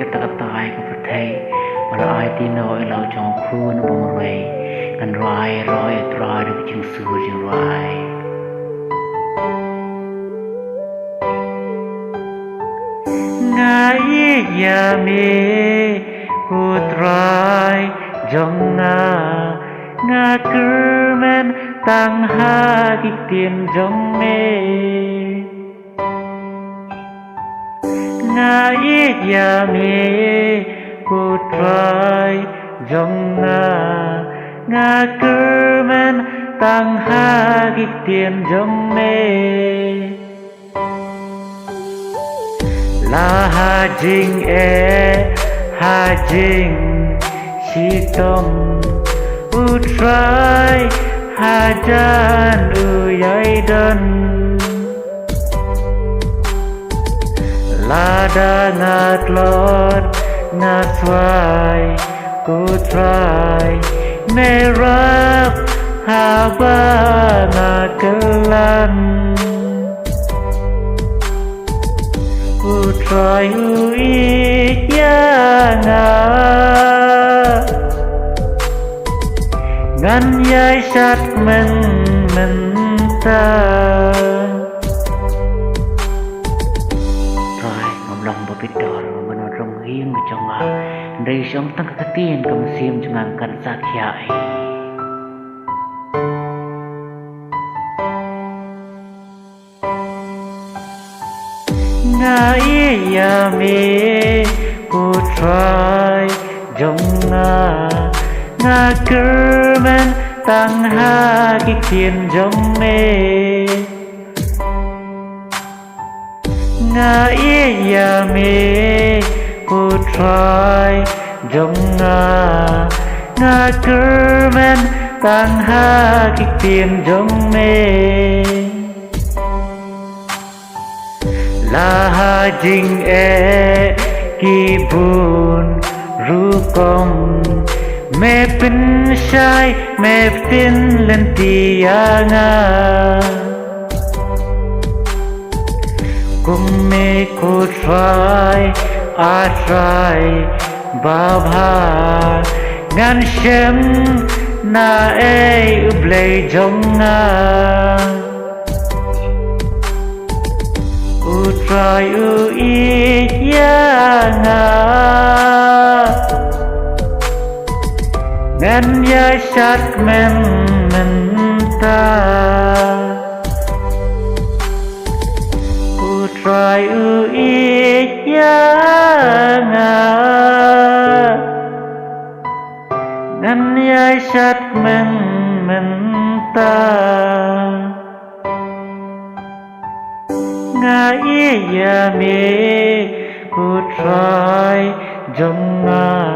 kata-kata ai ke pertai malah ai tino elau jong khun bong rei kan rai roi tra de jing su jing rai ngai ya me ku trai jong nga kermen tang ha ki tien jong me ngai ya me ku trai jong nga kermen tang ha ki tien jong me la ha jing ha jing si tom u trai ha jan u yai dan la da ngat lot nga swai ku trai me rap ha ba nga kelan ku trai u ik ya nga ngan yai sat men ta trai ngom long bo pit dor ngom no rong hieng trong a dei som tang ka tien kam sim jang kan sa khiai ngai ya me ku trai jong nga kermen tang ha ki tien jong me ngai ya me ku trai jong nga kermen tang ha ki tien jong me la ha jing ki bun ru kong me pin shai me tin len tianga kum me ku try a try ba bha ngan shem na ublei jong nga u try u ik ya nga ngan yai sat men ta u try u ik ya nga ngan yai sat men ta ngai ya me ku try jong nga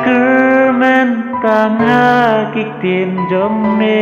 kermen tang ha ki tien jong me